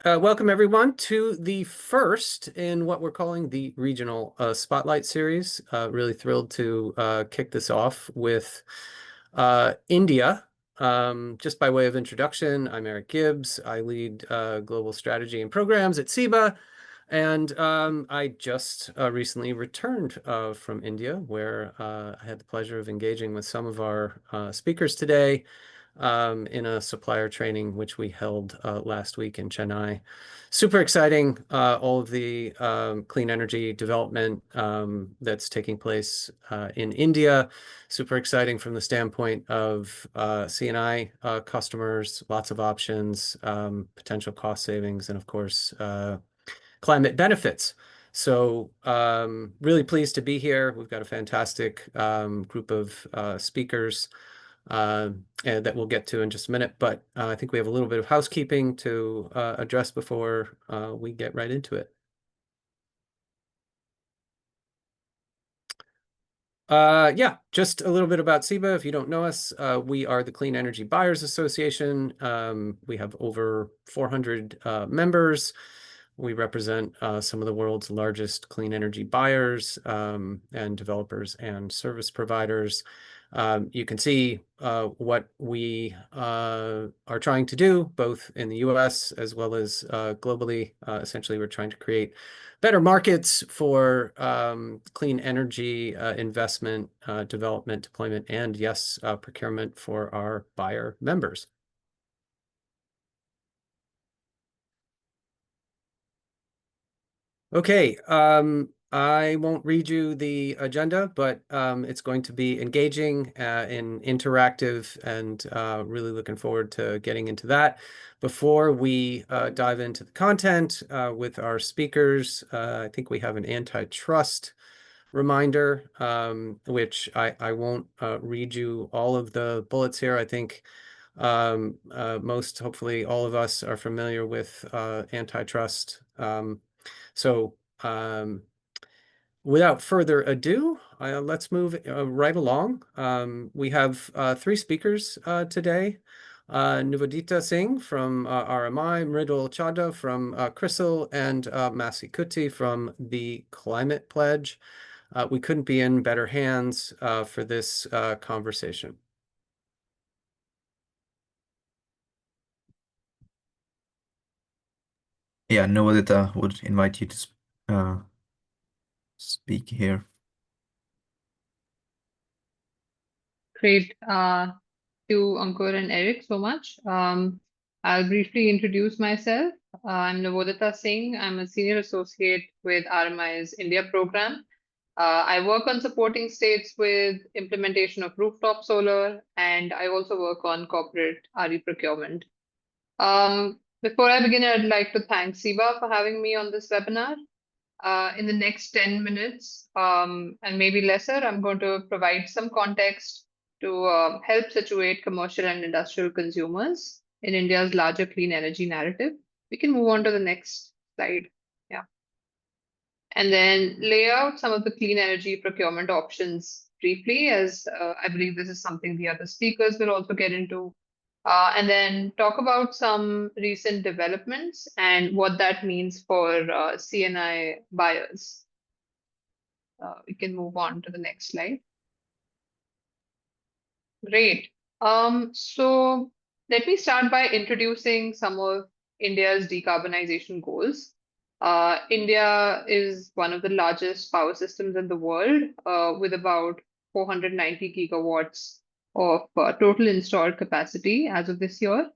Welcome everyone to the first in what we're calling the Regional Spotlight Series. Really thrilled to kick this off with India. Just by way of introduction, I'm Eric Gibbs. I lead global strategy and programs at SEBA. And I just recently returned from India, where I had the pleasure of engaging with some of our speakers today in a supplier training, which we held last week in Chennai. Super exciting, all of the clean energy development that's taking place in India. Super exciting from the standpoint of C&I customers, lots of options, potential cost savings, and of course, climate benefits. So really pleased to be here. We've got a fantastic group of speakers and that we'll get to in just a minute. But I think we have a little bit of housekeeping to address before we get right into it. Yeah, just a little bit about SEBA. If you don't know us, we are the Clean Energy Buyers Association. We have over 400 members. We represent some of the world's largest clean energy buyers and developers and service providers. You can see what we are trying to do, both in the US as well as globally. Essentially, we're trying to create better markets for clean energy investment, development, deployment, and yes, procurement for our buyer members. Okay, I won't read you the agenda, but it's going to be engaging and interactive, and really looking forward to getting into that. Before we dive into the content with our speakers, I think we have an antitrust reminder, which I won't read you all of the bullets here. I think most, hopefully all of us are familiar with antitrust. So without further ado, let's move right along. We have three speakers today. Nuvodita Singh from RMI, Mridul Chadha from Crisil, and Mathsy Kutty from the Climate Pledge. We couldn't be in better hands for this conversation. Yeah, Nuvodita would invite you to speak here. Great. To Ankur and Eric so much. I'll briefly introduce myself. I'm Nuvodita Singh. I'm a senior associate with RMI's India program. I work on supporting states with implementation of rooftop solar, and I also work on corporate RE procurement. Before I begin, I'd like to thank SEBA for having me on this webinar. In the next 10 minutes, and maybe lesser, I'm going to provide some context to help situate commercial and industrial consumers in India's larger clean energy narrative. We can move on to the next slide. Yeah. And then lay out some of the clean energy procurement options briefly, as I believe this is something the other speakers will also get into. And then talk about some recent developments and what that means for CNI buyers. We can move on to the next slide. Great. So let me start by introducing some of India's decarbonization goals. India is one of the largest power systems in the world, with about 490 gigawatts of total installed capacity as of this year.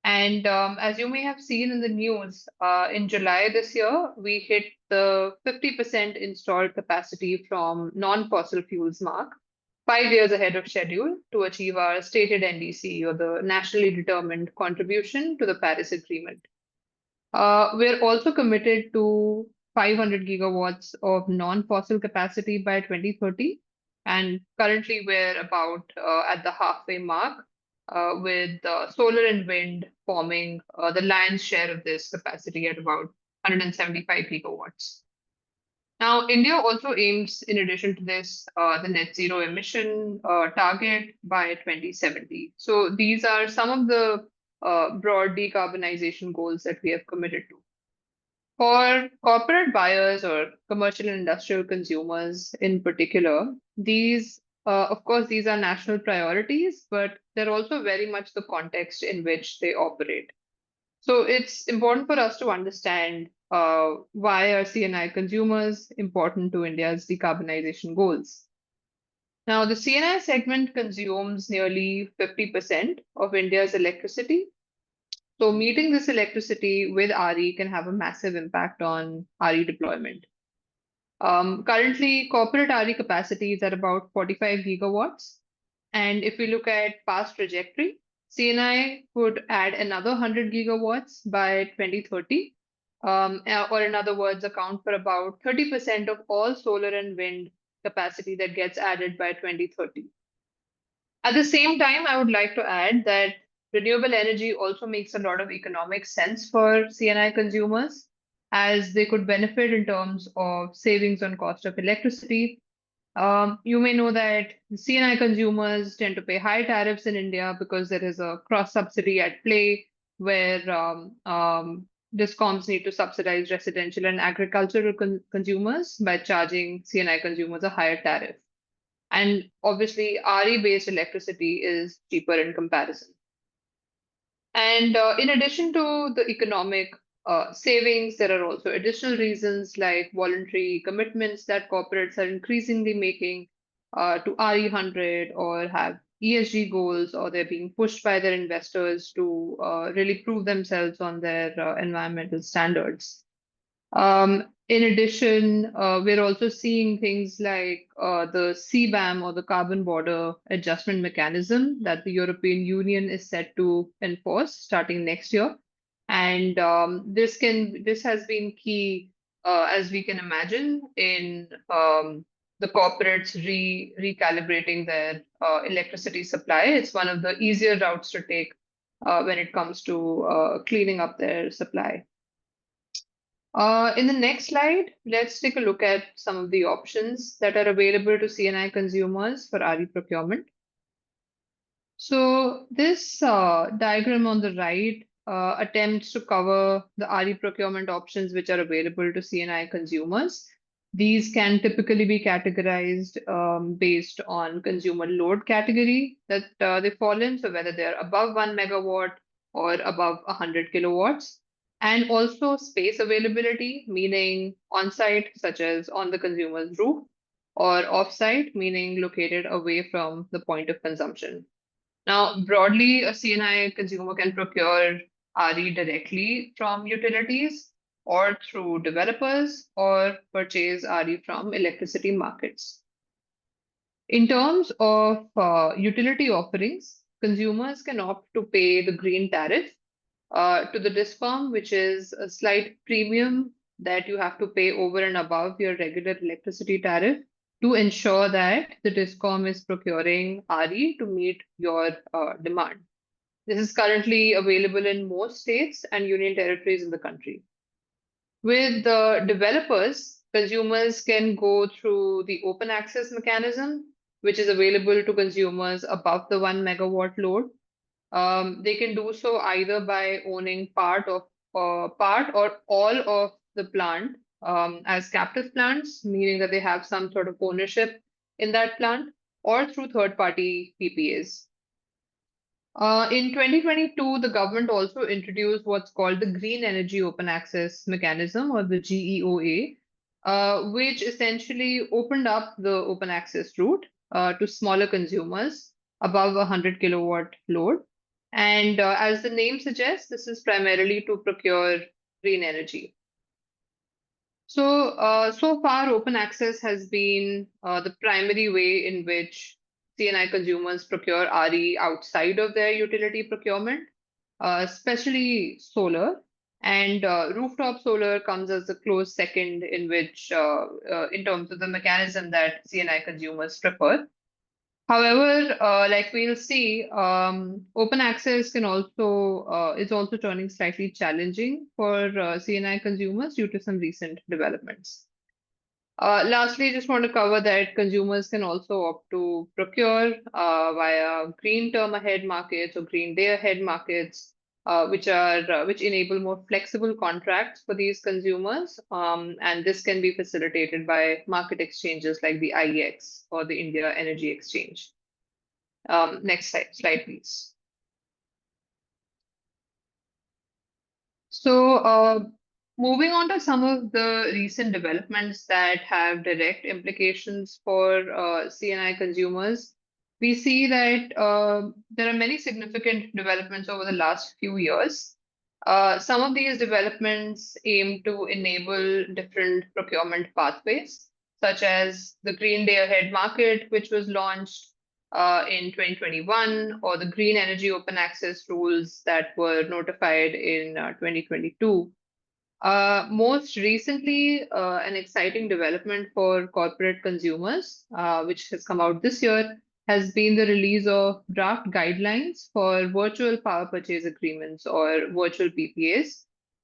And as you may have seen in the news, in July this year, we hit the 50% installed capacity from non-fossil fuels mark, 5 years ahead of schedule to achieve our stated NDC, or the nationally determined contribution to the Paris Agreement. We're also committed to 500 gigawatts of non-fossil capacity by 2030. And currently we're about at the halfway mark, with solar and wind forming the lion's share of this capacity at about 175 gigawatts. Now, India also aims, in addition to this, the net zero emission target by 2070. So these are some of the broad decarbonization goals that we have committed to. For corporate buyers or commercial and industrial consumers in particular, these, of course, these are national priorities, but they're also very much the context in which they operate. So it's important for us to understand why are CNI consumers important to India's decarbonization goals. Now, the CNI segment consumes nearly 50% of India's electricity. So meeting this electricity with RE can have a massive impact on RE deployment. Currently, corporate RE capacity is at about 45 gigawatts. And if we look at past trajectory, CNI would add another 100 gigawatts by 2030, or in other words, account for about 30% of all solar and wind capacity that gets added by 2030. At the same time, I would like to add that renewable energy also makes a lot of economic sense for CNI consumers, as they could benefit in terms of savings on cost of electricity. You may know that CNI consumers tend to pay high tariffs in India because there is a cross subsidy at play where discoms need to subsidize residential and agricultural consumers by charging CNI consumers a higher tariff. And obviously, RE-based electricity is cheaper in comparison. And in addition to the economic savings, there are also additional reasons like voluntary commitments that corporates are increasingly making to RE100 or have ESG goals, or they're being pushed by their investors to really prove themselves on their environmental standards. In addition, we're also seeing things like the CBAM, or the Carbon Border Adjustment Mechanism, that the European Union is set to enforce starting next year. And this has been key, as we can imagine, in the corporates recalibrating their electricity supply. It's one of the easier routes to take when it comes to cleaning up their supply. In the next slide, let's take a look at some of the options that are available to CNI consumers for RE procurement. So this diagram on the right attempts to cover the RE procurement options which are available to CNI consumers. These can typically be categorized based on consumer load category that they fall in, so whether they're above 1 megawatt or above 100 kilowatts. And also space availability, meaning on-site, such as on the consumer's roof, or off-site, meaning located away from the point of consumption. Now, broadly, a CNI consumer can procure RE directly from utilities or through developers, or purchase RE from electricity markets. In terms of utility offerings, consumers can opt to pay the green tariff to the discom, which is a slight premium that you have to pay over and above your regular electricity tariff to ensure that the discom is procuring RE to meet your demand. This is currently available in most states and union territories in the country. With the developers, consumers can go through the open access mechanism, which is available to consumers above the 1 megawatt load. They can do so either by owning part or all of the plant as captive plants, meaning that they have some sort of ownership in that plant, or through third-party PPAs. In 2022, the government also introduced what's called the Green Energy Open Access Mechanism, or the GEOA, which essentially opened up the open access route to smaller consumers above 100 kilowatt load. And as the name suggests, this is primarily to procure green energy. So, so far, open access has been the primary way in which CNI consumers procure RE outside of their utility procurement, especially solar. And rooftop solar comes as a close second in which, in terms of the mechanism that CNI consumers prefer. However, like we'll see, open access can also is also turning slightly challenging for CNI consumers due to some recent developments. Lastly, just want to cover that consumers can also opt to procure via green term ahead markets or green day ahead markets. which enable more flexible contracts for these consumers, and this can be facilitated by market exchanges like the IEX or the India Energy Exchange. Next slide, please. So, moving on to some of the recent developments that have direct implications for C&I consumers, we see that there are many significant developments over the last few years. Some of these developments aim to enable different procurement pathways, such as the Green Day Ahead market, which was launched in 2021, or the Green Energy Open Access rules that were notified in 2022. Most recently, an exciting development for corporate consumers, which has come out this year, has been the release of draft guidelines for virtual power purchase agreements or virtual PPAs.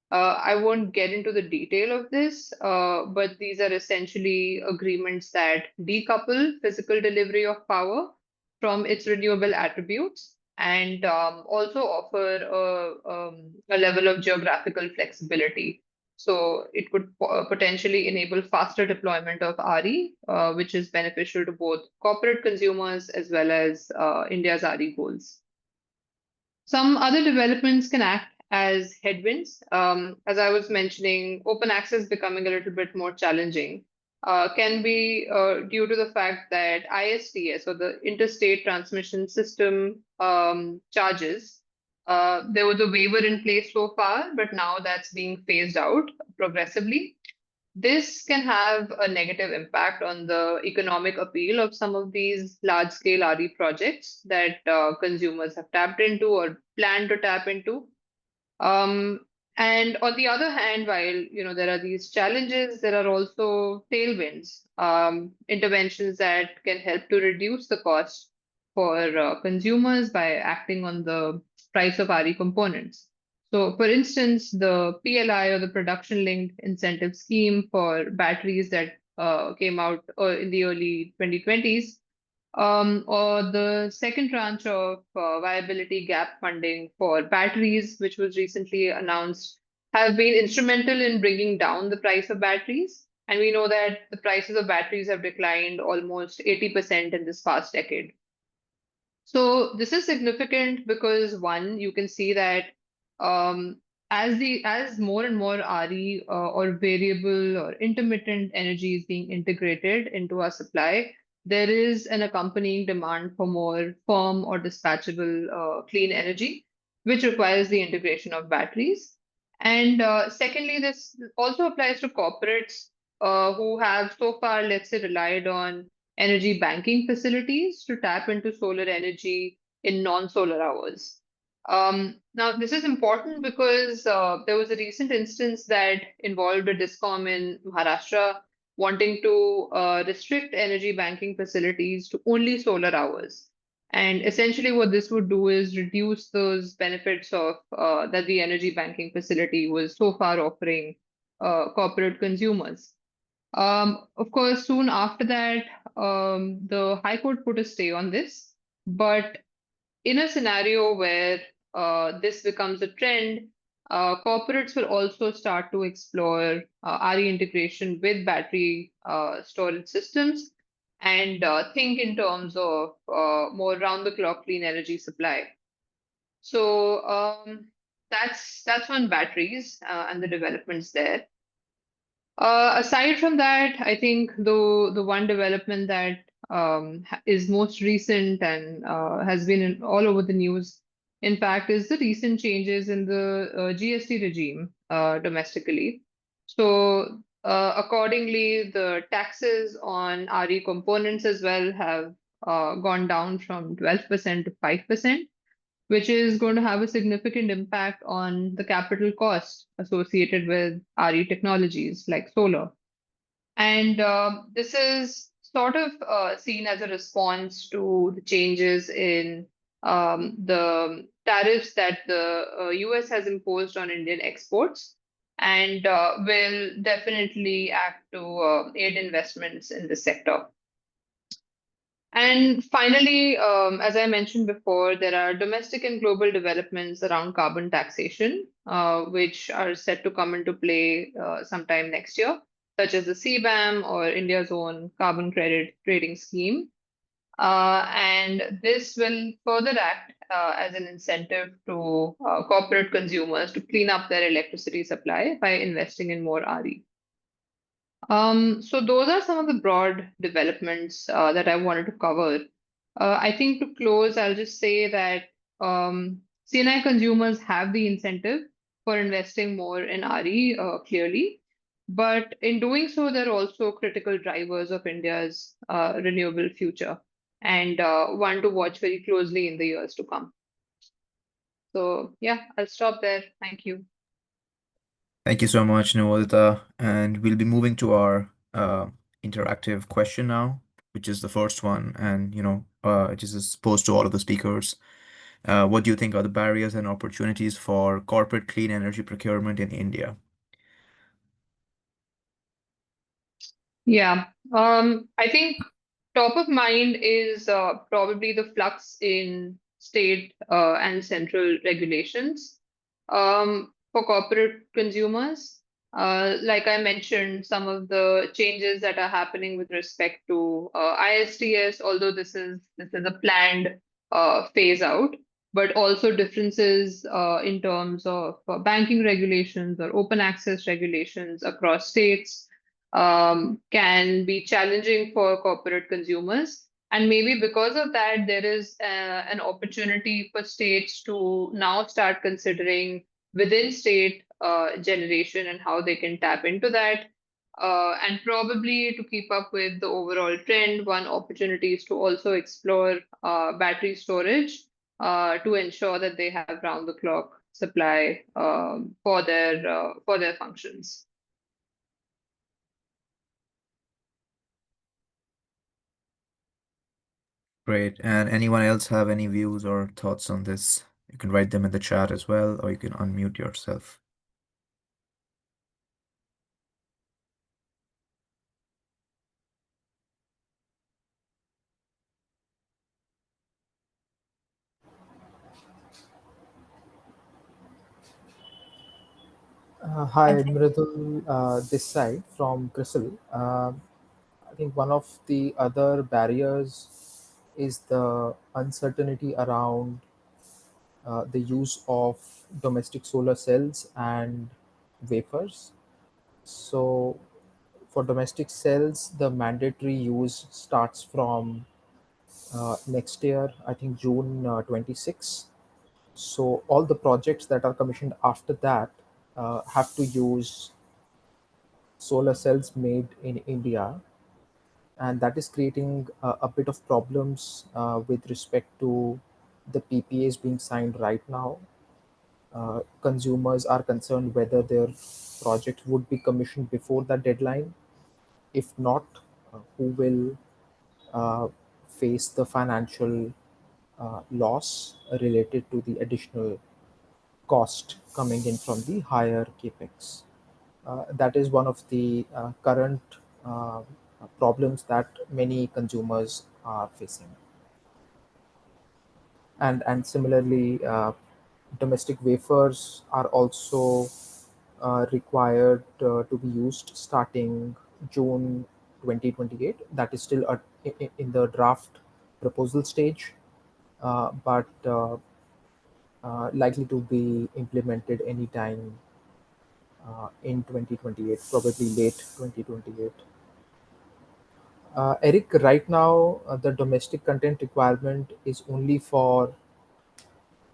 I won't get into the detail of this, but these are essentially agreements that decouple physical delivery of power from its renewable attributes and also offer a level of geographical flexibility. So it could potentially enable faster deployment of RE, which is beneficial to both corporate consumers as well as India's RE goals. Some other developments can act as headwinds. As I was mentioning, open access becoming a little bit more challenging can be due to the fact that ISTS, or the Interstate Transmission System charges, there was a waiver in place so far, but now that's being phased out progressively. This can have a negative impact on the economic appeal of some of these large-scale RE projects that consumers have tapped into or plan to tap into. And on the other hand, while there are these challenges, there are also tailwinds, interventions that can help to reduce the cost for consumers by acting on the price of RE components. So, for instance, the PLI, or the Production Linked Incentive Scheme for batteries that came out in the early 2020s, or the second tranche of viability gap funding for batteries, which was recently announced, have been instrumental in bringing down the price of batteries. And we know that the prices of batteries have declined almost 80% in this past decade. So this is significant because, one, you can see that as more and more RE or variable or intermittent energy is being integrated into our supply, there is an accompanying demand for more firm or dispatchable clean energy, which requires the integration of batteries. And secondly, this also applies to corporates who have so far, let's say, relied on energy banking facilities to tap into solar energy in non-solar hours. Now, this is important because there was a recent instance that involved a discom in Maharashtra wanting to restrict energy banking facilities to only solar hours. And essentially what this would do is reduce those benefits of that the energy banking facility was so far offering corporate consumers. Of course, soon after that, the High Court put a stay on this. But in a scenario where this becomes a trend, corporates will also start to explore RE integration with battery storage systems and think in terms of more round-the-clock clean energy supply. So that's on batteries and the developments there. Aside from that, I think the one development that is most recent and has been all over the news, in fact, is the recent changes in the GST regime domestically. So accordingly, the taxes on RE components as well have gone down from 12% to 5%, which is going to have a significant impact on the capital cost associated with RE technologies like solar. And this is sort of seen as a response to the changes in the tariffs that the US has imposed on Indian exports, and will definitely act to aid investments in the sector. And finally, as I mentioned before, there are domestic and global developments around carbon taxation, which are set to come into play sometime next year, such as the CBAM or India's own carbon credit trading scheme. And this will further act as an incentive to corporate consumers to clean up their electricity supply by investing in more RE. So those are some of the broad developments that I wanted to cover. I think to close, I'll just say that CNI consumers have the incentive for investing more in RE, clearly. But in doing so, they're also critical drivers of India's renewable future and one to watch very closely in the years to come. So yeah, I'll stop there. Thank you. Thank you so much, Nuvodita. And we'll be moving to our interactive question now, which is the first one, and it is posed to all of the speakers. What do you think are the barriers and opportunities for corporate clean energy procurement in India? Yeah, I think top of mind is probably the flux in state and central regulations for corporate consumers. Like I mentioned, some of the changes that are happening with respect to ISTS, although this is a planned phase out, but also differences in terms of banking regulations or open access regulations across states can be challenging for corporate consumers. And maybe because of that, there is an opportunity for states to now start considering within state generation and how they can tap into that. And probably to keep up with the overall trend, one opportunity is to also explore battery storage to ensure that they have round the clock supply for their functions. Great. And anyone else have any views or thoughts on this? You can write them in the chat as well, or you can unmute yourself. Hi, Mridul, this side from Crisil. I think one of the other barriers is the uncertainty around the use of domestic solar cells and wafers. So, for domestic cells, the mandatory use starts from next year, I think June 26. So, all the projects that are commissioned after that have to use solar cells made in India, and that is creating a bit of problems with respect to the PPAs being signed right now. Consumers are concerned whether their project would be commissioned before that deadline. If not, who will uh, face the financial loss related to the additional cost coming in from the higher capex? That is one of the current problems that many consumers are facing. And similarly, domestic wafers are also required to be used starting June 2028. That is still in the draft proposal stage, but likely to be implemented anytime in 2028, probably late 2028. Eric, right now the domestic content requirement is only for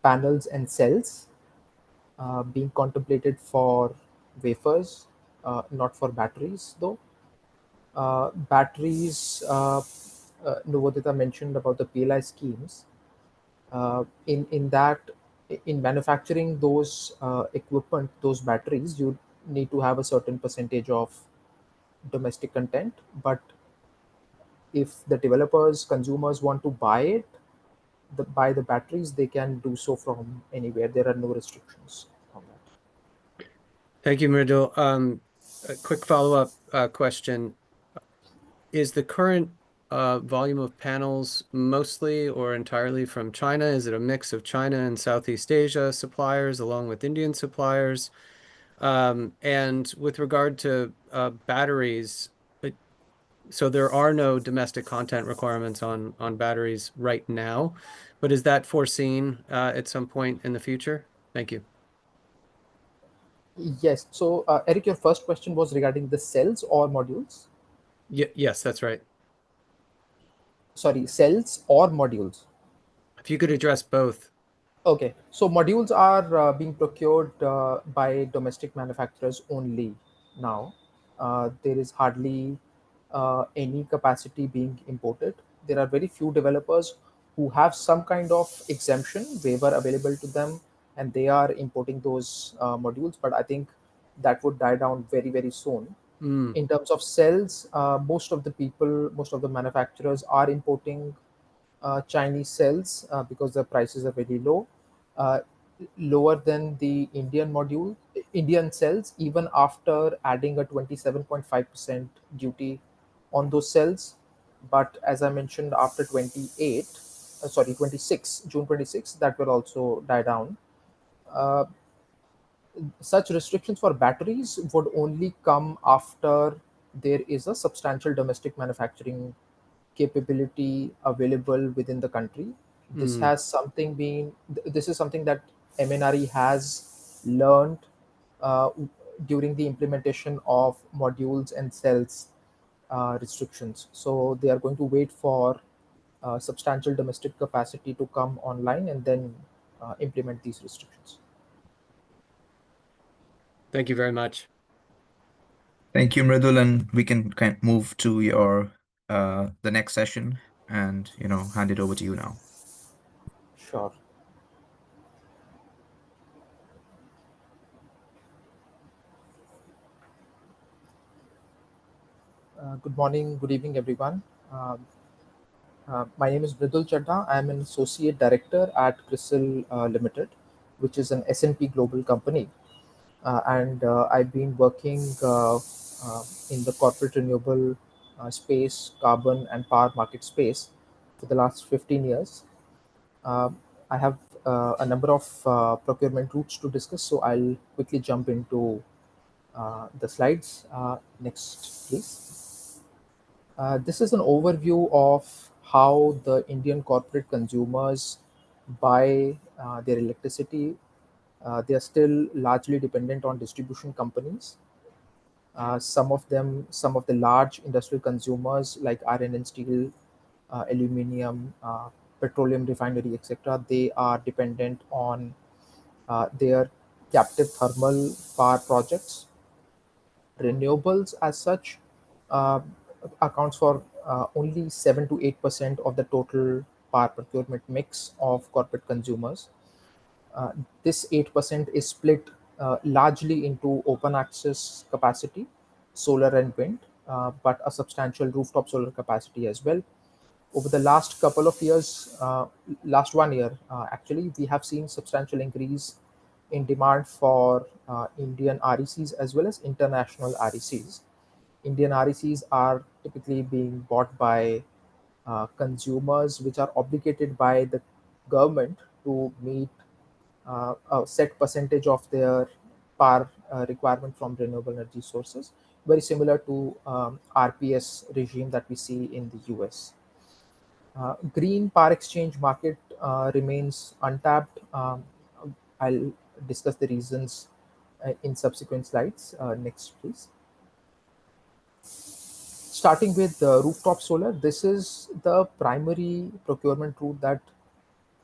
panels and cells, being contemplated for wafers, not for batteries though. Batteries, Nuvodita mentioned about the PLI schemes. In that, in manufacturing those equipment, those batteries, you need to have a certain percentage of domestic content. But if the developers, consumers want to buy it, buy the batteries, they can do so from anywhere. There are no restrictions on that. Thank you, Mridul. A quick follow-up question. Is the current volume of panels mostly or entirely from China? Is it a mix of China and Southeast Asia suppliers along with Indian suppliers? And with regard to batteries, so there are no domestic content requirements on batteries right now, but is that foreseen at some point in the future? Thank you. Yes. So, Eric, your first question was regarding the cells or modules? Yes, that's right. Sorry, cells or modules? If you could address both. Okay. So, modules are being procured by domestic manufacturers only now. There is hardly any capacity being imported. There are very few developers who have some kind of exemption waiver available to them, and they are importing those modules. But I think that would die down very, very soon. Mm, In terms of cells, most of the manufacturers are importing Chinese cells because the prices are very low, uh, lower than the Indian cells, even after adding a 27.5% duty on those cells. But as I mentioned, after 26, June 26, that will also die down. Uh, Such restrictions for batteries would only come after there is a substantial domestic manufacturing capability available within the country. mm. This is something that MNRE has learned uh, during the implementation of modules and cells restrictions. So they are going to wait for substantial domestic capacity to come online and then implement these restrictions. Thank you very much. Thank you, Mridul, and we can kind of move to your the next session and hand it over to you now. Sure. Good morning, good evening, everyone. Um, my name is Mridul Chadha. I am an associate director at Crisil Limited, which is an S&P global company. And I've been working in the corporate renewable space, carbon and power market space for the last 15 years. I have a number of procurement routes to discuss, so I'll quickly jump into the slides. Next, please. This is an overview of how the Indian corporate consumers buy their electricity. They are still largely dependent on distribution companies. Some of the large industrial consumers like iron and steel, aluminum, petroleum refinery, etc., they are dependent on their captive thermal power projects. Renewables as such uh, accounts for only 7 to 8% of the total power procurement mix of corporate consumers. uh, this 8% is split largely into open access capacity, solar and wind, but a substantial rooftop solar capacity as well. Over the last couple of years, last 1 year actually, we have seen substantial increase in demand for Indian RECs as well as international RECs. Indian RECs are typically being bought by consumers, which are obligated by the government to meet a set percentage of their power requirement from renewable energy sources, very similar to RPS regime that we see in the US. Green power exchange market remains untapped. I'll discuss the reasons in subsequent slides. Next, please. Starting with rooftop solar, this is the primary procurement route that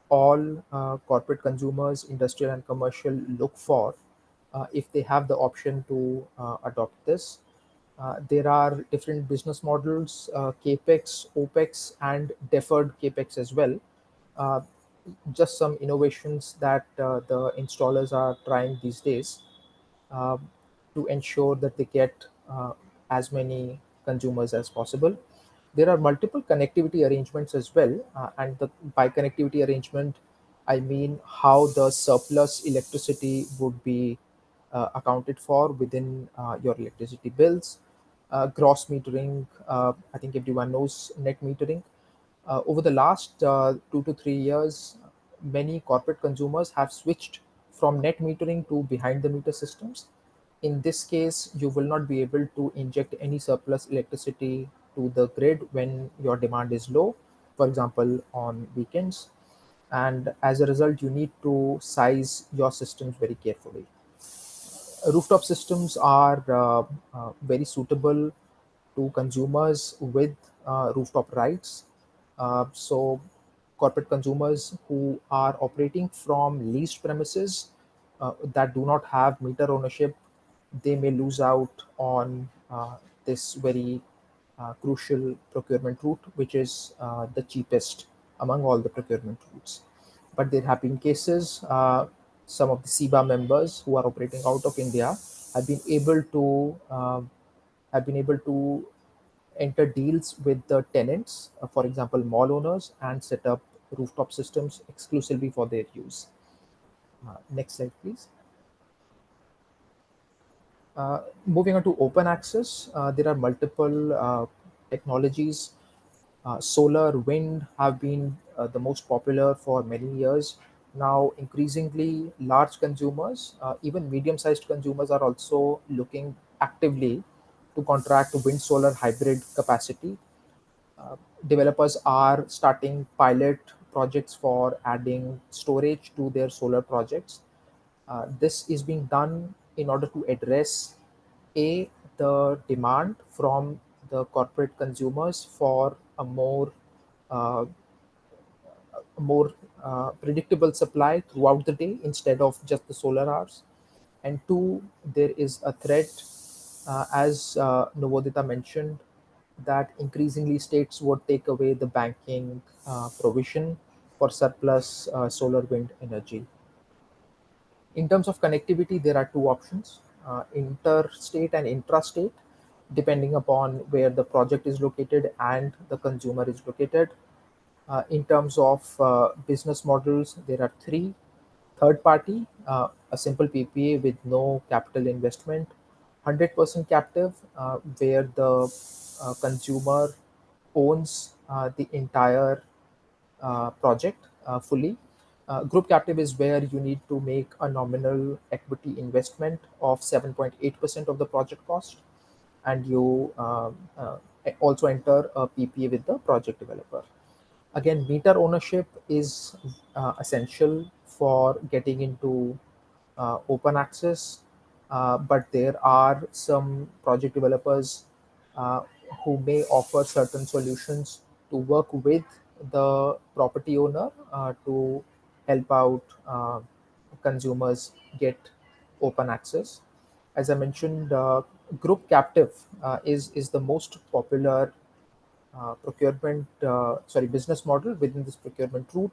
all corporate consumers, industrial and commercial, look for if they have the option to adopt this. There are different business models, capex, opex, and deferred capex as well. Uh, just some innovations that the installers are trying these days um, to ensure that they get as many consumers as possible. There are multiple connectivity arrangements as well, by connectivity arrangement, I mean how the surplus electricity would be accounted for within your electricity bills. gross metering. I think everyone knows net metering. Over the last 2 to 3 years, many corporate consumers have switched from net metering to behind the meter systems. In this case, you will not be able to inject any surplus electricity to the grid when your demand is low, for example, on weekends. And as a result, you need to size your systems very carefully. Rooftop systems are very suitable to consumers with rooftop rights. So, corporate consumers who are operating from leased premises that do not have meter ownership, they may lose out on this very crucial procurement route, which is the cheapest among all the procurement routes. But there have been cases, some of the SEBA members who are operating out of India have been able to enter deals with the tenants, for example, mall owners, and set up rooftop systems exclusively for their use. Next slide, please. Moving on to open access, there are multiple technologies. Solar, wind have been the most popular for many years. Now, increasingly, large consumers, even medium sized consumers, are also looking actively to contract wind solar hybrid capacity. uh, Developers are starting pilot projects for adding storage to their solar projects. This is being done in order to address a the demand from the corporate consumers for a uh, more predictable supply throughout the day instead of just the solar hours. And two, there is a threat, as Nuvodita mentioned, that increasingly states would take away the banking provision for surplus solar wind energy. In terms of connectivity, there are two options, interstate and intrastate, depending upon where the project is located and the consumer is located. In terms of business models, there are three: third party, a simple PPA with no capital investment; 100% captive, where the consumer owns the entire project fully. Group captive is where you need to make a nominal equity investment of 7.8% of the project cost, and you also enter a PPA with the project developer. Again, meter ownership is essential for getting into open access, but there are some project developers uh, who may offer certain solutions to work with the property owner to help out consumers get open access. As I mentioned, group captive is the most popular business model within this procurement route.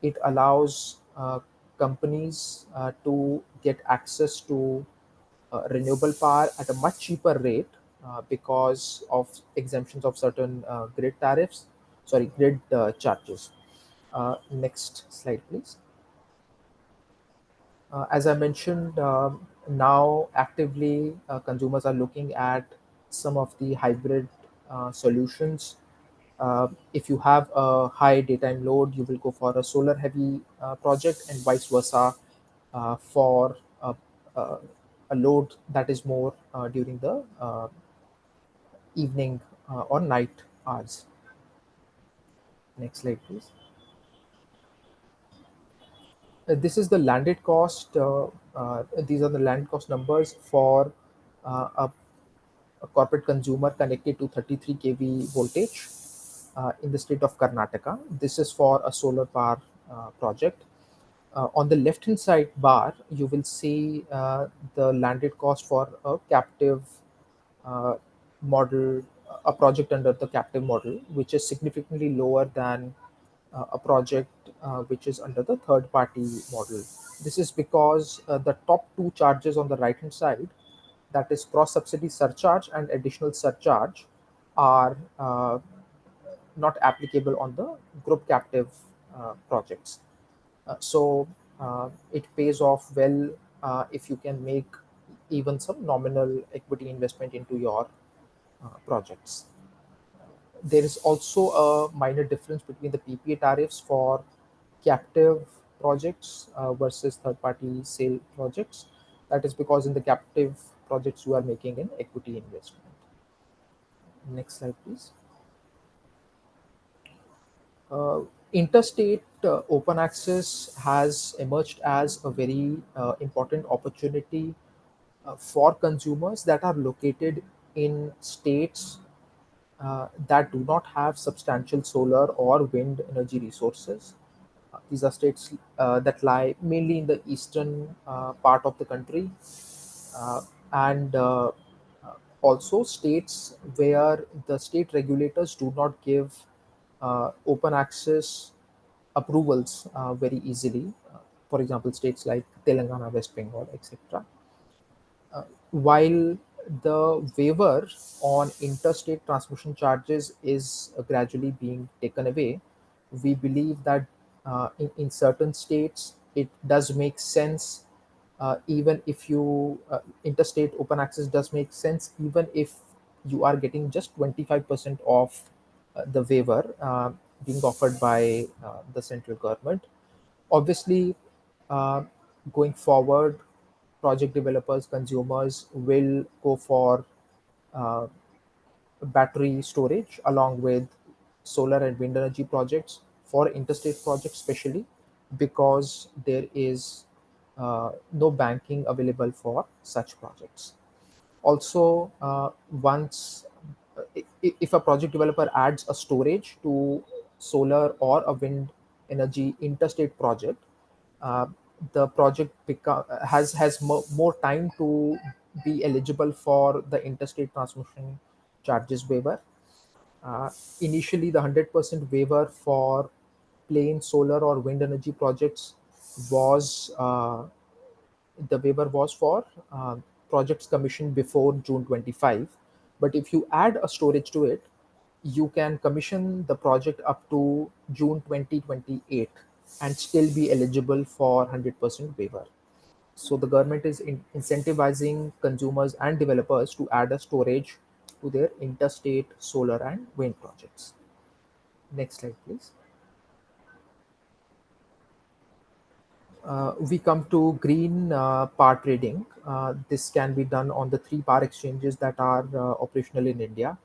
It allows companies to get access to renewable power at a much cheaper rate because of exemptions of certain grid charges. Next slide, please. As I mentioned, now actively consumers are looking at some of the hybrid solutions. If you have a high daytime load, you will go for a solar heavy project, and vice versa for uh, a load that is more during the evening or night hours. Next slide, please. This is the landed cost. These are the landed cost numbers for a corporate consumer connected to 33 kV voltage in the state of Karnataka. This is for a solar power project. On the left hand side bar, you will see the landed cost for a captive uh, model, a project under the captive model, which is significantly lower than a project which is under the third party model. This is because the top two charges on the right hand side, that is cross subsidy surcharge and additional surcharge, are not applicable on the group captive projects. So it pays off well if you can make even some nominal equity investment into your projects. There is also a minor difference between the PPA tariffs for captive projects versus third-party sale projects. That is because in the captive projects you are making an equity investment. Next slide, please. Uh, Interstate open access has emerged as a very important opportunity for consumers that are located in states that do not have substantial solar or wind energy resources. These are states that lie mainly in the eastern part of the country, and also states where the state regulators do not give open access approvals very easily. For example, states like Telangana, West Bengal, etc. While the waiver on interstate transmission charges is gradually being taken away, we believe that in certain states it does make sense, even if you interstate open access does make sense even if you are getting just 25% of the waiver being offered by the central government. Obviously, uh, going forward, project developers, consumers will go for uh, battery storage along with solar and wind energy projects for interstate projects, especially because there is no banking available for such projects. Also, once if a project developer adds a storage to solar or a wind energy interstate project, uh, the project has more time to be eligible for the interstate transmission charges waiver. uh, Initially, the 100% waiver for plain solar or wind energy projects was the waiver was for projects commissioned before June 25. But if you add a storage to it, you can commission the project up to June 2028 and still be eligible for 100% waiver. So the government is incentivizing consumers and developers to add a storage to their interstate solar and wind projects. Next slide, please. We come to green power trading. This can be done on the three power exchanges that are operational in India,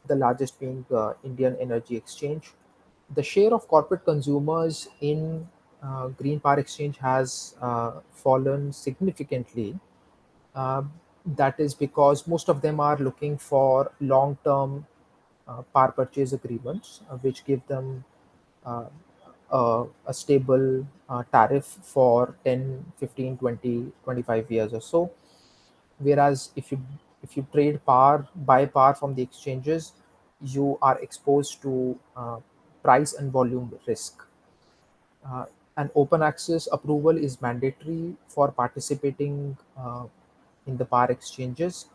the largest being Indian Energy Exchange. The share of corporate consumers in green power exchange has fallen significantly. Uh, that is because most of them are looking for long term power purchase agreements, which give them uh, a stable tariff for 10, 15, 20, 25 years or so. Whereas if you trade power, buy power from the exchanges, you are exposed to price and volume risk. uh, an open access approval is mandatory for participating in the power exchanges.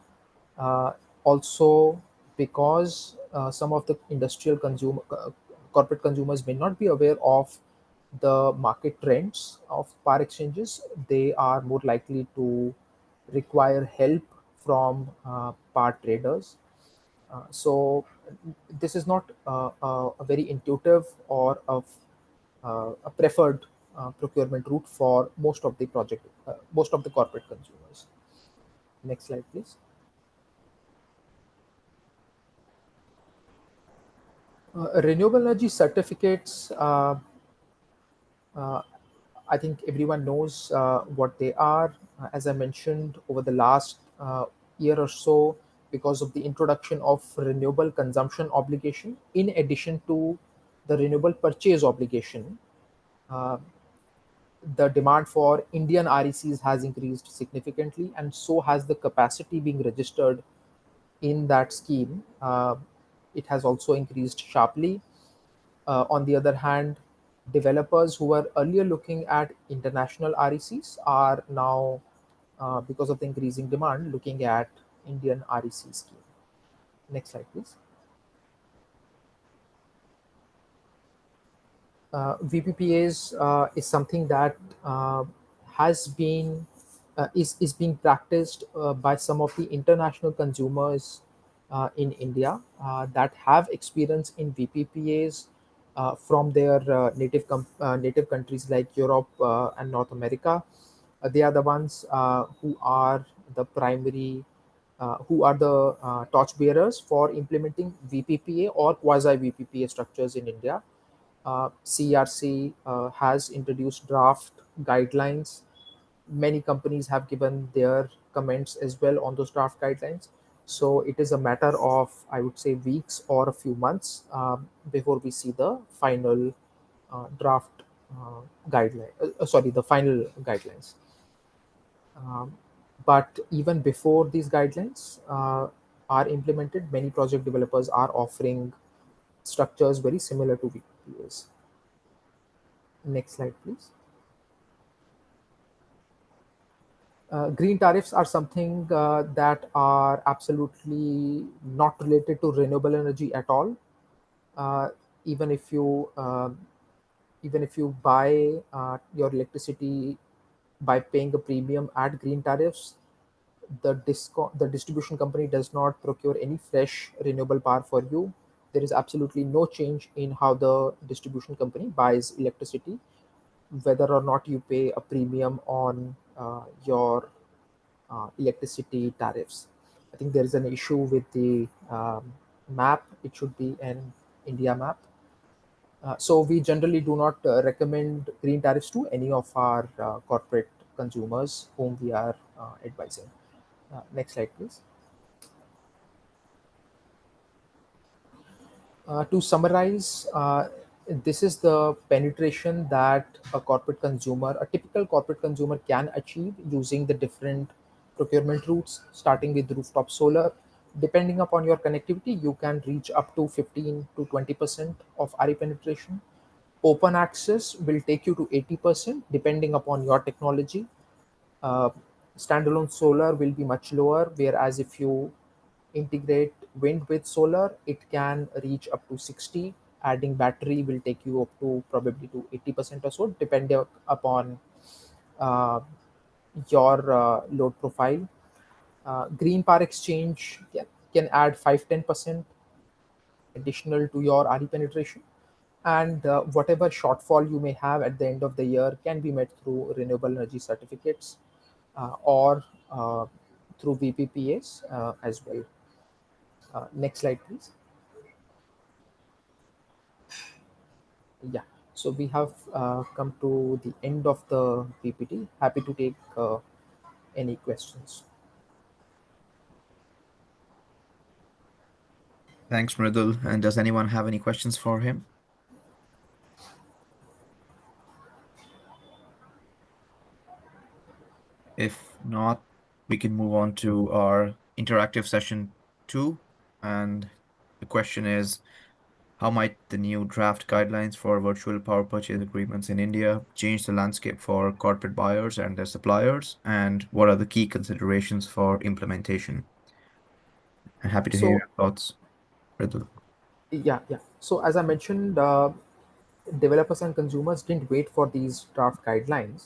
Uh, Also, because some of the corporate consumers may not be aware of the market trends of power exchanges, they are more likely to require help from power traders. So this is not a very intuitive or a preferred procurement route for most of the corporate consumers. Next slide, please. Renewable energy certificates. Uh, I think everyone knows what they are. As I mentioned, over the last year or so, because of the introduction of renewable consumption obligation, in addition to the renewable purchase obligation, uh, the demand for Indian RECs has increased significantly, and so has the capacity being registered in that scheme. It has also increased sharply. On the other hand, developers who were earlier looking at international RECs are now, because of the increasing demand, looking at Indian REC scheme. Next slide, please. VPPAs is something that has been is being practiced by some of the international consumers in India that have experience in VPPAs from their native countries like Europe and North America. They are the ones who are the primary, who are the torchbearers for implementing VPPA or quasi VPPA structures in India. CRC has introduced draft guidelines. Many companies have given their comments as well on those draft guidelines. So it is a matter of, I would say, weeks or a few months before we see the final draft guideline. Sorry, the final guidelines. Um, but even before these guidelines are implemented, many project developers are offering structures very similar to VPAs. Next slide, please. Green tariffs are something that are absolutely not related to renewable energy at all. Uh, even if you even if you buy your electricity by paying a premium at green tariffs, the distribution company does not procure any fresh renewable power for you. There is absolutely no change in how the distribution company buys electricity, whether or not you pay a premium on your electricity tariffs. I think there is an issue with the map. It should be an India map. So we generally do not recommend green tariffs to any of our corporate consumers whom we are advising. Next slide, please. To summarize, this is the penetration that a typical corporate consumer can achieve using the different procurement routes, starting with rooftop solar. Depending upon your connectivity, you can reach up to 15 to 20% of RE penetration. Open access will take you to 80% depending upon your technology. uh, Standalone solar will be much lower, whereas if you integrate wind with solar, it can reach up to 60. Adding battery will take you up to probably to 80% or so, depending upon uh, your load profile. Green power exchange can add 5-10% additional to your RE penetration, and whatever shortfall you may have at the end of the year can be met through renewable energy certificates or through VPPAs as well. Next slide, please. Yeah, so we have come to the end of the PPT. Happy to take any questions. Thanks, Mridul. And does anyone have any questions for him? If not, we can move on to our interactive session 2. And the question is, how might the new draft guidelines for virtual power purchase agreements in India change the landscape for corporate buyers and their suppliers? And what are the key considerations for implementation? I'm happy to hear So your thoughts, Mridul. yeah. So as I mentioned, developers and consumers didn't wait for these draft guidelines.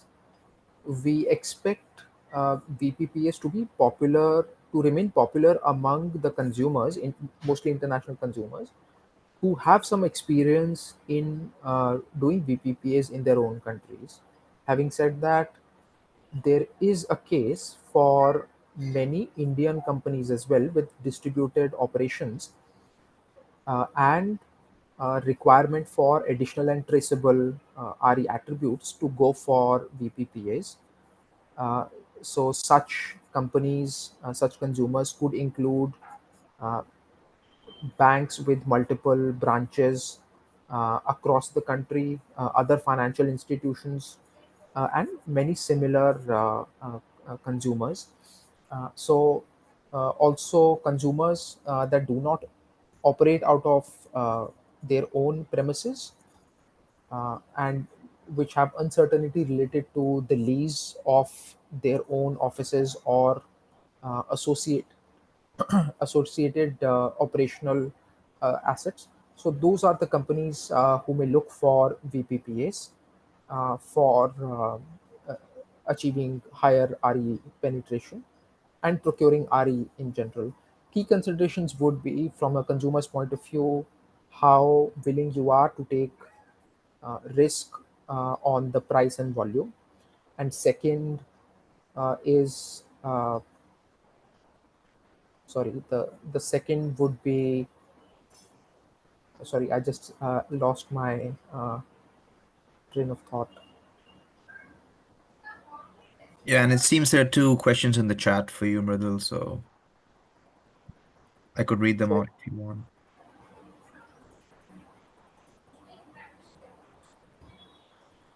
We expect VPPAs to be popular, to remain popular among the consumers, mostly international consumers, who have some experience in doing VPPAs in their own countries. Having said that, there is a case for many Indian companies as well with distributed operations and requirement for additional and traceable RE attributes to go for VPPAs. Uh, so such companies, such consumers could include uh, banks with multiple branches across the country, other financial institutions, and many similar consumers. Also, consumers that do not operate out of their own premises and which have uncertainty related to the lease of their own offices or associate associated operational assets. So those are the companies who may look for VPPAs for achieving higher RE penetration and procuring RE in general. key considerations would be, from a consumer's point of view, how willing you are to take risk on the price and volume. And second is sorry, the second would be, sorry, I just lost my train of thought. Yeah, and it seems there are two questions in the chat for you, Mridul, so I could read them So, out if you want.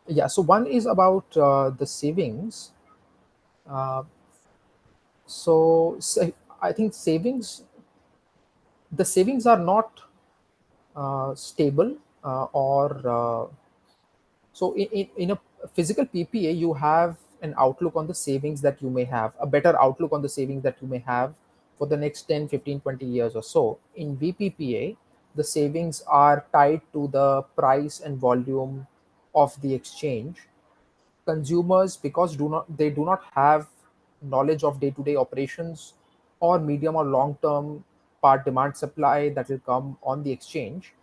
yeah, so one is about the savings. Uh, I think the savings are not stable, or so in a physical PPA, you have an outlook on the savings that you may have, a better outlook on the savings that you may have for the next 10, 15, 20 years or so. In VPPA, the savings are tied to the price and volume of the exchange. Consumers, because they do not have knowledge of day-to-day operations or medium or long-term part demand supply that will come on the exchange,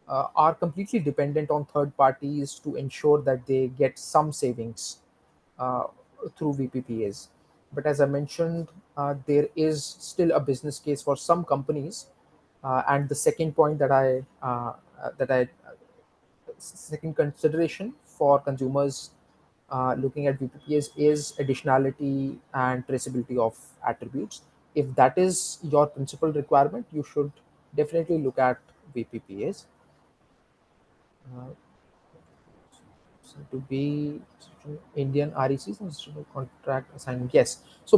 are completely dependent on third parties to ensure that they get some savings uh, through VPPAs. But as I mentioned, there is still a business case for some companies. And the second point that I second consideration for consumers looking at VPPAs is additionality and traceability of attributes. If that is your principal requirement, you should definitely look at VPPAs. To be Indian RECs and institutional contract assignment. Yes. So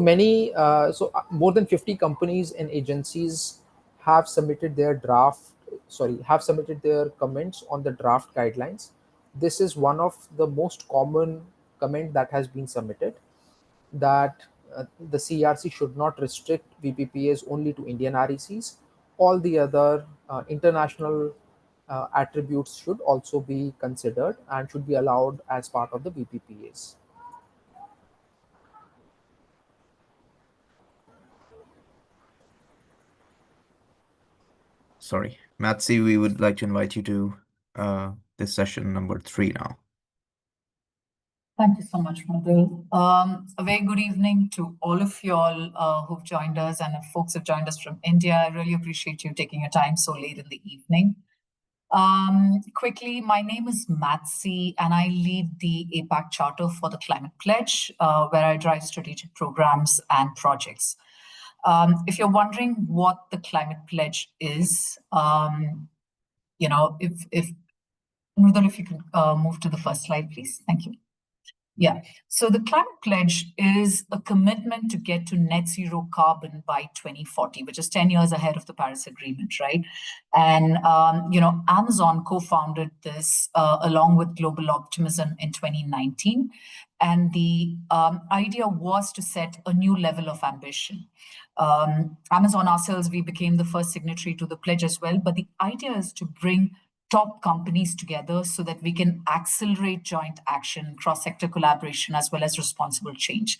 more than 50 companies and agencies have submitted their comments on the draft guidelines. This is one of the most common comment that has been submitted, that the CRC should not restrict VPPAs only to Indian RECs. All the other international attributes should also be considered and should be allowed as part of the VPPAs. Sorry. Mathsy, we would like to invite you to this session number 3 now. Thank you so much, Mridul. A very good evening to all of you all who've joined us, and if folks have joined us from India. I really appreciate you taking your time so late in the evening. Quickly, my name is Mathsy, and I lead the APAC Charter for the Climate Pledge, where I drive strategic programs and projects. If you're wondering what the Climate Pledge is, if Mridul, if you could move to the first slide, please. Thank you. Yeah, so the Climate Pledge is a commitment to get to net zero carbon by 2040, which is 10 years ahead of the Paris Agreement, right? And, Amazon co-founded this along with Global Optimism in 2019. And the idea was to set a new level of ambition. Amazon ourselves, we became the first signatory to the pledge as well, but the idea is to bring top companies together so that we can accelerate joint action, cross-sector collaboration, as well as responsible change.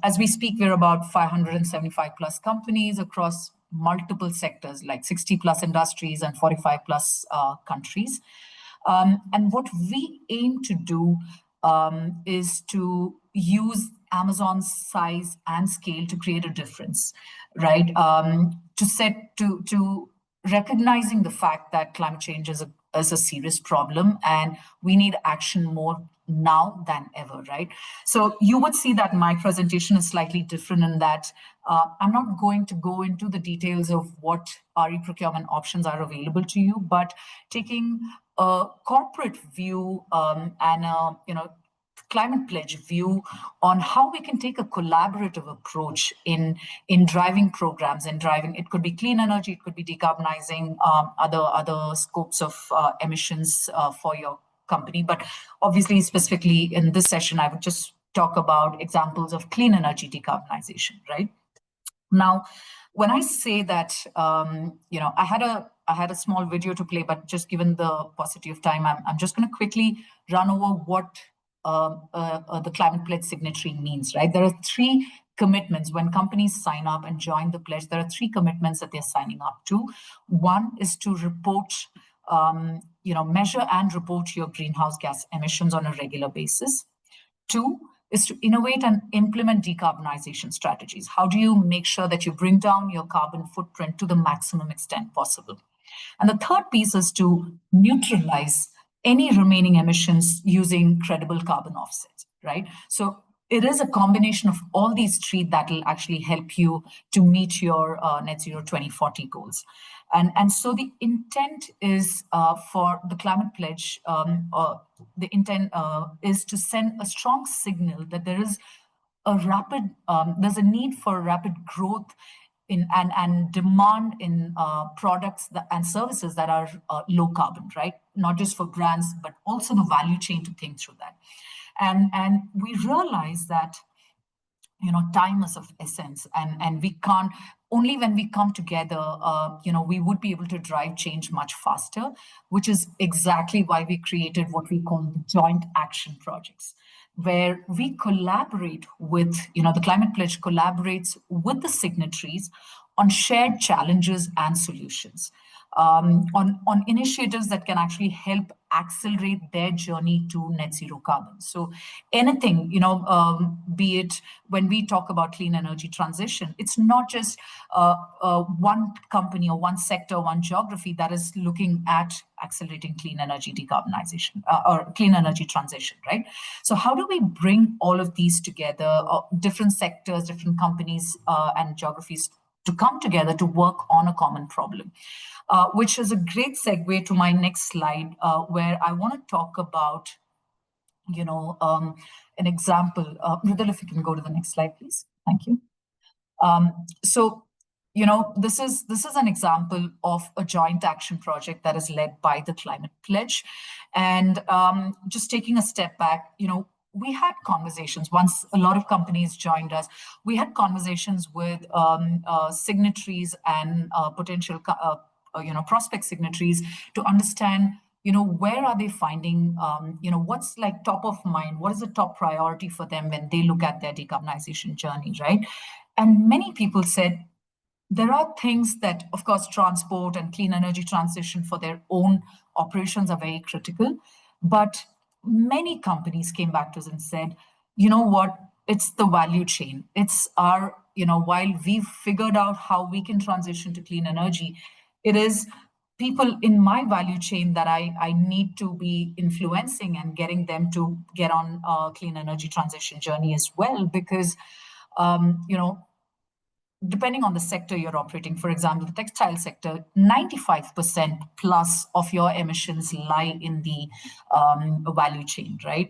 As we speak, we're about 575 plus companies across multiple sectors, like 60 plus industries and 45 plus countries. And what we aim to do is to use Amazon's size and scale to create a difference, right? To recognizing the fact that climate change is a serious problem and we need action more now than ever, right? So you would see that my presentation is slightly different in that I'm not going to go into the details of what RE procurement options are available to you, but taking a corporate view and a climate pledge view on how we can take a collaborative approach in driving programs and driving. It could be clean energy, it could be decarbonizing other scopes of emissions for your company. But obviously, specifically in this session, I would just talk about examples of clean energy decarbonization, right? Now, when I say that, I had a small video to play, but just given the paucity of time, I'm just going to quickly run over what the climate pledge signatory means, right? There are 3 commitments. When companies sign up and join the pledge, there are 3 commitments that they're signing up to. One is to report, measure and report your greenhouse gas emissions on a regular basis. 2 is to innovate and implement decarbonization strategies. How do you make sure that you bring down your carbon footprint to the maximum extent possible? And the third piece is to neutralize any remaining emissions using credible carbon offsets, right? So it is a combination of all these 3 that will actually help you to meet your net zero 2040 goals. And so the intent is for the climate pledge, the intent is to send a strong signal that there is there's a need for rapid growth and demand in products and services that are low carbon, right? Not just for brands, but also the value chain to think through that. And we realize that time is of essence, and we can't, only when we come together, we would be able to drive change much faster, which is exactly why we created what we call the joint action projects, where we collaborate with, the Climate Pledge collaborates with the signatories on shared challenges and solutions, on initiatives that can actually help accelerate their journey to net zero carbon. So anything, be it when we talk about clean energy transition, it's not just one company or one sector, one geography that is looking at accelerating clean energy decarbonization or clean energy transition, right? So how do we bring all of these together, different sectors, different companies and geographies to come together to work on a common problem? Which is a great segue to my next slide, where I want to talk about, an example. Mridul, if you can go to the next slide, please. Thank you. So, this is an example of a joint action project that is led by the Climate Pledge. And just taking a step back, we had conversations once a lot of companies joined us. We had conversations with signatories and potential prospect signatories to understand, where are they finding, what's like top of mind, what is the top priority for them when they look at their decarbonization journey, right? And many people said there are things that, of course, transport and clean energy transition for their own operations are very critical, but many companies came back to us and said, you know what, it's the value chain. It's our, while we've figured out how we can transition to clean energy, it is people in my value chain that I need to be influencing and getting them to get on a clean energy transition journey as well, because, depending on the sector you're operating, for example, the textile sector, 95% plus of your emissions lie in the value chain, right?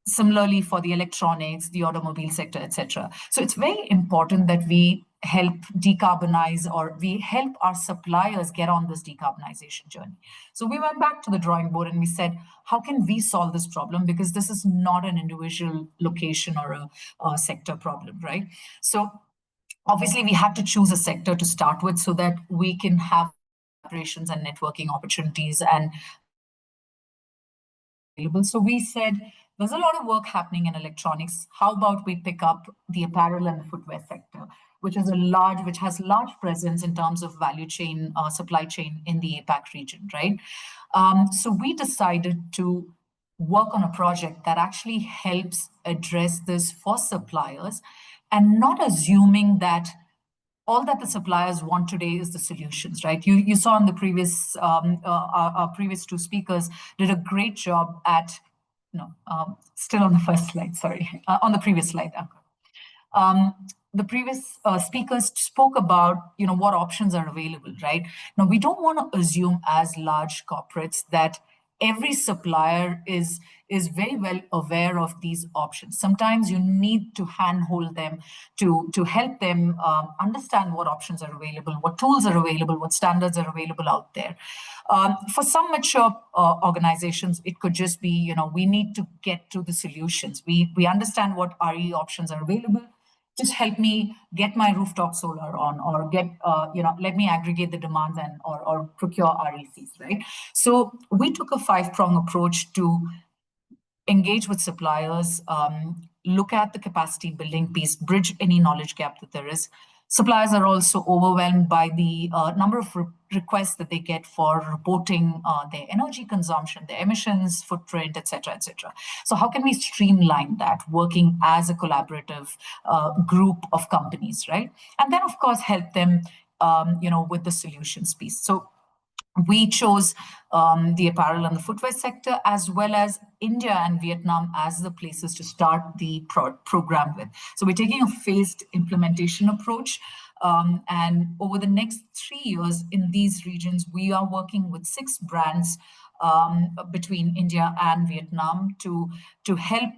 Similarly for the electronics, the automobile sector, etc. So it's very important that we help decarbonize, or we help our suppliers get on this decarbonization journey. So we went back to the drawing board and we said, how can we solve this problem? Because this is not an individual location or a sector problem, right? So obviously we had to choose a sector to start with so that we can have operations and networking opportunities and available. So we said, there's a lot of work happening in electronics. How about we pick up the apparel and the footwear sector, which has large presence in terms of value chain, supply chain in the APAC region, right? So we decided to work on a project that actually helps address this for suppliers, and not assuming that all that the suppliers want today is the solutions, right? You saw in the previous, our previous 2 speakers did a great job at, still on the first slide, sorry, on the previous slide. The previous speakers spoke about, what options are available, right? Now, we don't want to assume as large corporates that every supplier is very well aware of these options. Sometimes you need to handhold them to help them understand what options are available, what tools are available, what standards are available out there. For some mature organizations, it could just be, we need to get to the solutions. We understand what RE options are available. Just help me get my rooftop solar on, or get, let me aggregate the demands and or procure RECs, right? So we took a 5-prong approach to engage with suppliers, look at the capacity building piece, bridge any knowledge gap that there is. Suppliers are also overwhelmed by the number of requests that they get for reporting their energy consumption, their emissions footprint, et cetera, et cetera. So how can we streamline that, working as a collaborative group of companies, right? And then, of course, help them with the solutions piece. So we chose the apparel and the footwear sector, as well as India and Vietnam as the places to start the program with. So we're taking a phased implementation approach. And over the next 3 years in these regions, we are working with 6 brands between India and Vietnam to help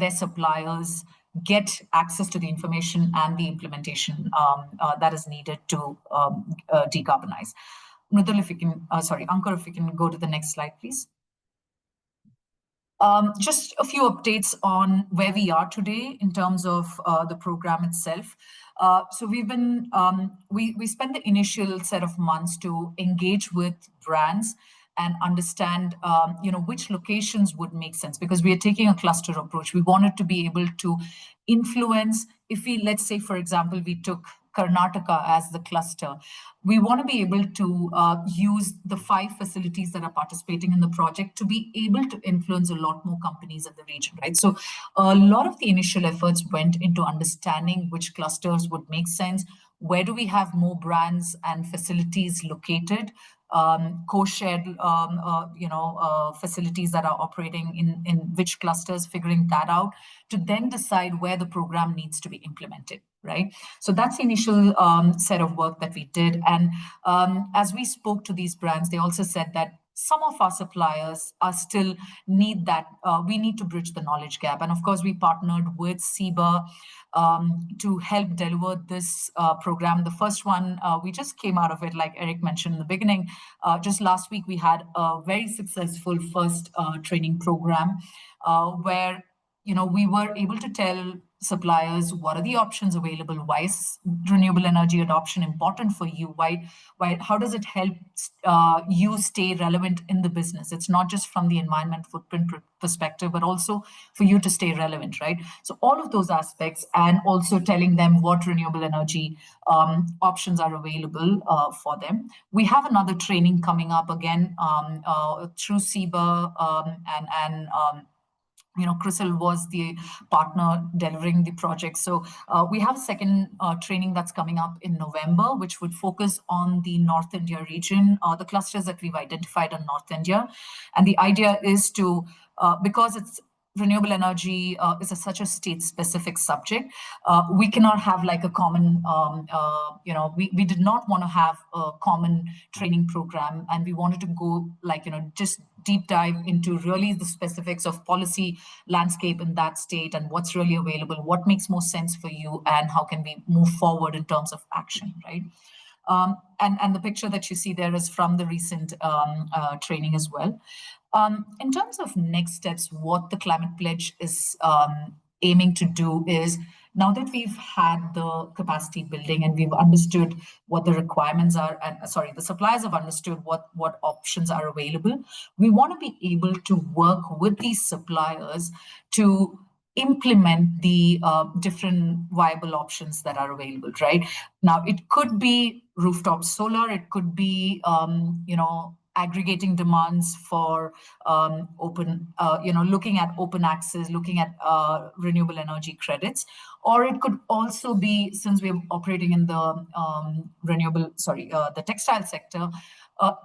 their suppliers get access to the information and the implementation that is needed to decarbonize. Mridul, if you can, Ankur, if you can go to the next slide, please. Just a few updates on where we are today in terms of the program itself. So we've been, we spent the initial set of months to engage with brands and understand, which locations would make sense, because we are taking a cluster approach. We wanted to be able to influence, if we, let's say, for example, we took Karnataka as the cluster, we want to be able to use the 5 facilities that are participating in the project to be able to influence a lot more companies in the region, right? So a lot of the initial efforts went into understanding which clusters would make sense, where do we have more brands and facilities located, co-shared facilities that are operating in which clusters, figuring that out to then decide where the program needs to be implemented, right? So that's the initial set of work that we did. And as we spoke to these brands, they also said that some of our suppliers are still need that, we need to bridge the knowledge gap. And of course, we partnered with SEBA to help deliver this program. The first one, we just came out of it, like Eric mentioned in the beginning. Just last week, we had a very successful first training program where we were able to tell suppliers what are the options available, why is renewable energy adoption important for you, why how does it help you stay relevant in the business. It's not just from the environment footprint perspective, but also for you to stay relevant, right? So all of those aspects, and also telling them what renewable energy options are available for them. We have another training coming up again through SEBA and Crisil was the partner delivering the project. So we have a second training that's coming up in November, which would focus on the North India region, the clusters that we've identified in North India. And the idea is to, because it's renewable energy is such a state-specific subject, we cannot have like a common, we did not want to have a common training program, and we wanted to go like, just deep dive into really the specifics of policy landscape in that state and what's really available, what makes most sense for you, and how can we move forward in terms of action, right? And the picture that you see there is from the recent training as well. In terms of next steps, what the Climate Pledge is aiming to do is, now that we've had the capacity building and we've understood what the requirements are, and the suppliers have understood what options are available, we want to be able to work with these suppliers to implement the different viable options that are available, right? Now, it could be rooftop solar, it could be, aggregating demands for open, looking at open access, looking at renewable energy credits, or it could also be, since we're operating in the the textile sector,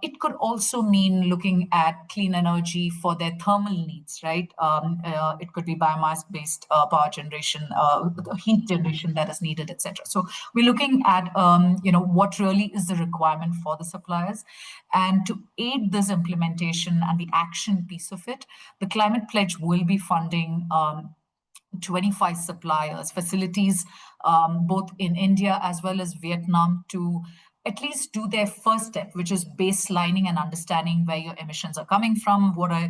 it could also mean looking at clean energy for their thermal needs, right? It could be biomass-based power generation, heat generation that is needed, etc. So we're looking at, what really is the requirement for the suppliers. And to aid this implementation and the action piece of it, the Climate Pledge will be funding 25 suppliers, facilities, both in India as well as Vietnam, to at least do their first step, which is baselining and understanding where your emissions are coming from, what are,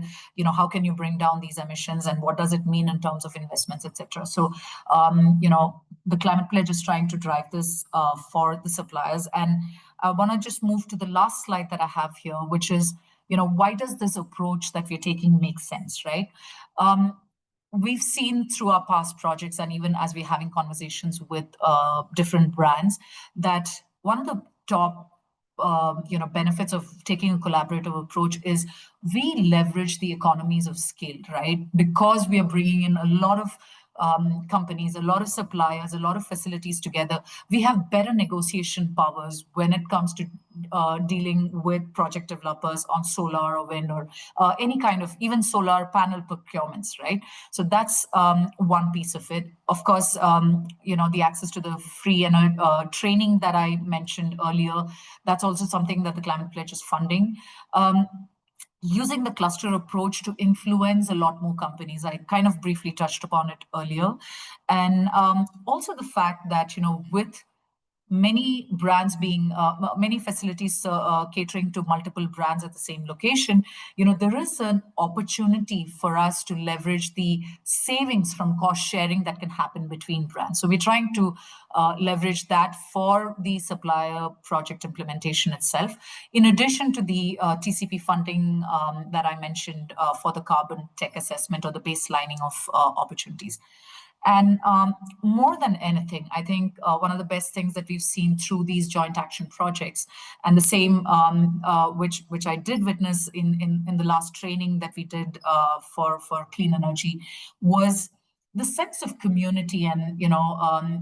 how can you bring down these emissions, and what does it mean in terms of investments, etc. So, the Climate Pledge is trying to drive this for the suppliers. And I want to just move to the last slide that I have here, which is, why does this approach that we're taking make sense, right? we've seen through our past projects, and even as we're having conversations with different brands, that one of the top benefits of taking a collaborative approach is we leverage the economies of scale, right? Because we are bringing in a lot of companies, a lot of suppliers, a lot of facilities together, we have better negotiation powers when it comes to dealing with project developers on solar or wind or any kind of even solar panel procurements, right? So that's one piece of it. Of course, the access to the free training that I mentioned earlier, that's also something that the Climate Pledge is funding. Using the cluster approach to influence a lot more companies. I kind of briefly touched upon it earlier. And also the fact that, with many brands being, many facilities catering to multiple brands at the same location, there is an opportunity for us to leverage the savings from cost sharing that can happen between brands. So we're trying to leverage that for the supplier project implementation itself, in addition to the TCP funding that I mentioned for the carbon tech assessment or the baselining of opportunities. And more than anything, I think one of the best things that we've seen through these joint action projects, and the same which I did witness in the last training that we did for clean energy, was the sense of community. And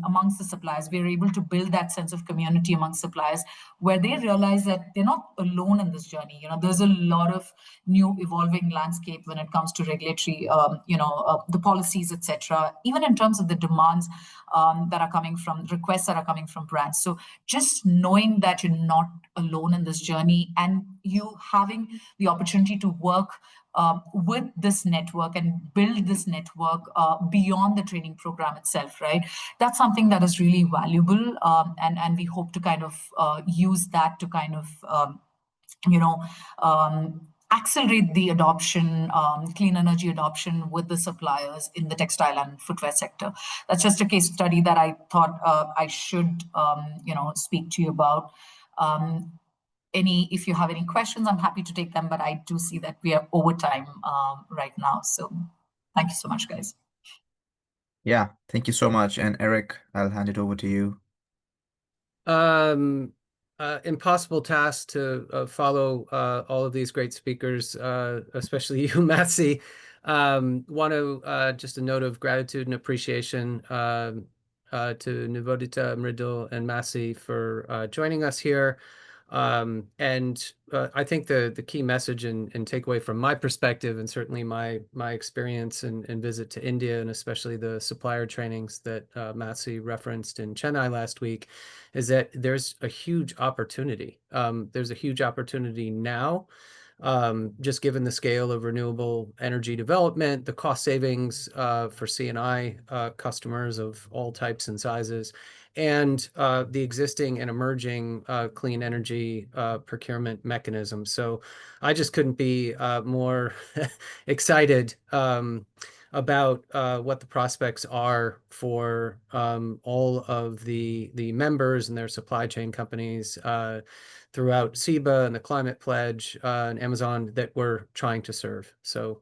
amongst the suppliers, we were able to build that sense of community amongst suppliers, where they realize that they're not alone in this journey. There's a lot of new evolving landscape when it comes to regulatory, the policies, etc. Even in terms of the demands that are coming from requests that are coming from brands. So just knowing that you're not alone in this journey, and you having the opportunity to work with this network and build this network beyond the training program itself, right? That's something that is really valuable, and we hope to kind of use that to kind of accelerate the adoption, clean energy adoption with the suppliers in the textile and footwear sector. That's just a case study that I thought I should speak to you about. If you have any questions, I'm happy to take them, but I do see that we are over time right now. So thank you so much, guys. Yeah, thank you so much. And Eric, I'll hand it over to you. Impossible task to follow all of these great speakers, especially you, Mathsy. Want to just a note of gratitude and appreciation to Nuvodita, Mridul, and Mathsy for joining us here. And I think the key message and takeaway from my perspective, and certainly my experience and visit to India, and especially the supplier trainings that Mathsy referenced in Chennai last week, is that there's a huge opportunity. There's a huge opportunity now, just given the scale of renewable energy development, the cost savings for C&I customers of all types and sizes, and the existing and emerging clean energy procurement mechanism. So I just couldn't be more excited about what the prospects are for all of the members and their supply chain companies throughout SEBA and the Climate Pledge and Amazon that we're trying to serve. So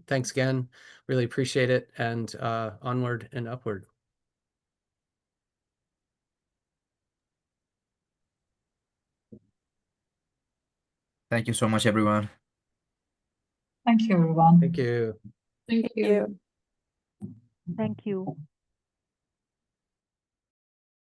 thanks again, really appreciate it, and onward and upward. Thank you so much, everyone. Thank you, everyone. Thank you. Thank you. Thank you.